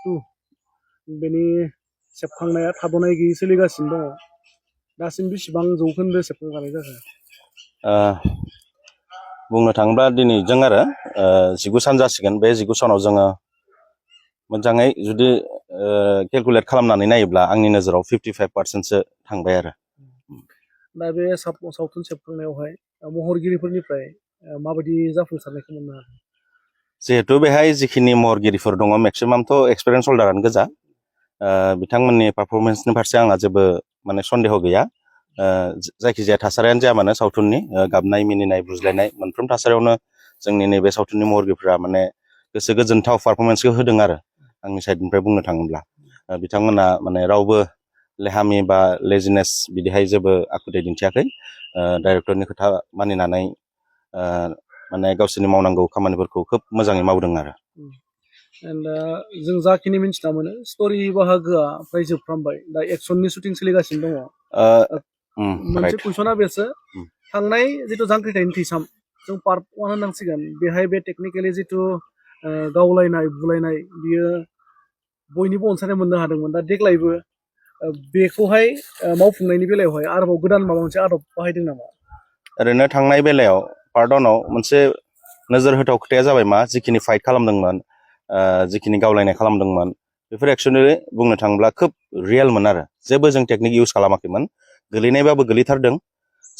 2 बेनि सेबखांनाया थाद'नाय गैयै सोलिगासिनो दङ दासिम बेसेबां जौखोन्दो सेबखांजानाय जाखो बुंनो थाङोब्ला दिनैजों आरो 19 सान जासिगोन बे 19 सानाव जोङो मोजाङै जुदि केलकुलेट खालामनानै नायोब्ला आंनि नोजोराव 55%सो थांबाय आरो दा बे सावथुन सेबखांनायावहाय महरगिरिफोरनिफ्राय माबायदि जाफुंसारनायखौ मोननो हादों जिहेतु बेहाय जिखिनि महरगिरिफोर दङ मेक्सिमामथ' एक्सपिरियेन्स हल्डारानो गोजा बिथांमोननि पारफरमेन्सनि फारसे आंहा जेबो माने सन्देह गैया जायखिजाया थासारियानो जाया मानो सावथुननि गाबनाय मिनिनाय बुज्लायनाय मोनफ्रोम थासारियावनो जोंनि नैबे सावथुननि महरगिरिफोरा माने गोसो गोजोनथाव पारफरमेन्सखौ होदों आरो आंनि साइडनिफ्राय बुंनो थाङोब्ला बिथांमोना माने रावबो लेहामि बा लेजिनेस बिदिहाय जेबो आखुथाय दिन्थियाखै डाइरेक्टरनि खोथा मानिनानै माने गावसोरनि मावनांगौ खामानिफोरखौ खोब मोजाङै मावदों आरो दा जों जाखिनि मिन्थिना मोनो स्ट'रि बाहागोआ फ्राय जोबफ्रामबाय दा एक्सननि शुटिं सोलिगासिनो दङ मोनसे कुइसना बेसो थांनाय जिथु जांख्रिथायनि थैसाम जों पार्ट 1 होननांसिगोन बेहाय बे टेकनिकेलि जिथु गावलायनाय बुलायनाय बियो बयनिबो अनसायनाय मोननो हादोंमोन दा देग्लायबो बेखौहाय मावफुंनायनि बेलायावहाय आरोबाव गोदान माबा मोनसे आदब बाहायदों नामा ओरैनो थांनाय बेलायाव पार्ट 1आव मोनसे नोजोर होथाव खोथाया जाबाय मा जिखिनि फाइट खालामदोंमोन जिखिनि गावलायनाय खालामदोंमोन बेफोर एक्चुअलि बुंनो थाङोब्ला खोब रियेलमोन आरो जेबो जों टेकनिक इउज खालामाखैमोन गोलैनायबाबो गोलैथारदों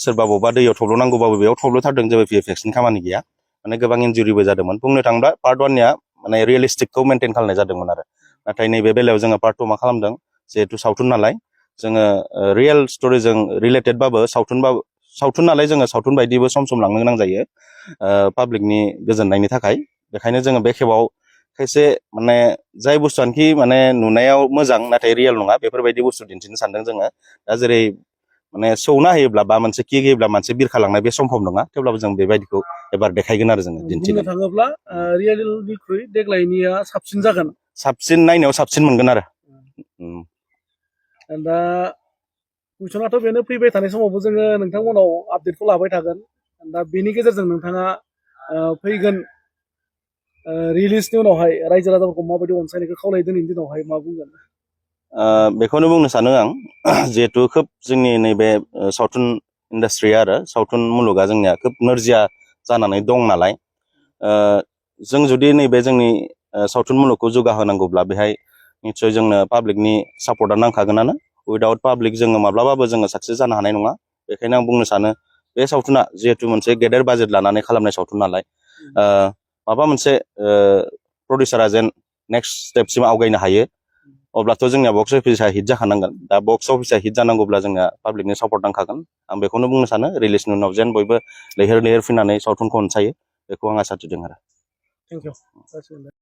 सोरबा बबेबा दैयाव थब्ल'नांगौबाबो बेयाव थब्ल'थारदों जेबो भिएफएक्सनि खामानि गैया माने गोबां इन्जुरिबो जादोंमोन बुंनो थाङोब्ला पार्ट 1निया माने रियेलिस्टिकखौ मेनटेन खालामनाय जादोंमोन आरो नाथाय नैबे बेलायाव जोङो पार्ट 2 मा खालामदों जिहेतु सावथुन नालाय जोङो रियेल स्ट'रिजों रिलेटेडबाबो सावथुन नालाय जोङो सावथुन बायदिबो सम सम लांनो गोनां जायो पाब्लिकनि गोजोननायनि थाखाय बेखायनो जोङो बे खेबाव खायसे माने जाय बुस्थुआनोखि माने नुनायाव मोजां नाथाय रियेल नङा बेफोरबायदि बुस्थु दिन्थिनो सानदों जोङो दा जेरै माने सौना होयोब्ला बा मोनसे किक होयोब्ला मोनसे बिरखालांनाय बे सम्भब नङा थेवब्लाबो जों बेबायदिखौ एबार देखायगोन आरो जोङो दिन्थिगोन बुंनो थाङोब्ला रियेलनिख्रुइ देग्लायनिया साबसिन जागोन साबसिन नायनायाव साबसिन मोनगोन आरो दा कुइसनाथ' बेनो फैबाय थानाय समावबो जोङो नोंथांमोनाव आपडेटखौ लाबाय थागोन दा बेनि गेजेरजों नोंथाङा फैगोन रिलिजनि उनावहाय रायजो राजाफोरखौ माबायदि अनसायनायखौ खावलायो दिनैनि दिनावहाय मा बुंगोन बेखौनो बुंनो सानो आं जिहेतु खोब जोंनि नैबे सावथुन इन्डास्ट्रिया आरो सावथुन मुलुगा जोंनिया खोब नोरजिया जानानै दं नालाय जों जुदि नैबे जोंनि सावथुन मुलुगखौ जौगाहोनांगौब्ला बेहाय निस्सय जोंनो पाब्लिकनि सापर्टआ नांखागोनानो उइदाउट पाब्लिक जोङो माब्लाबाबो जोङो साक्सेस जानो हानाय नङा बेखायनो आं बुंनो सानो बे सावथुना जिहेतु मोनसे गेदेर बाजेट लानानै खालामनाय सावथुन नालाय माबा मोनसे प्रडिउसारा जेन नेक्स्ट स्टेपसिम आवगायनो हायो अब्लाथ' जोंनिया बक्स अफिसा हिट जाखानांगोन दा बक्स अफिसा हिट जानांगौब्ला जोंना पाब्लिकनि सापर्ट नांखागोन आं बेखौनो बुंनो सानो रिलिजनि उनाव जेन बयबो लैहोर लैहोर फैनानै सावथुनखौ अनसायो बेखौ आं आसा थिदों आरो थेंक इउ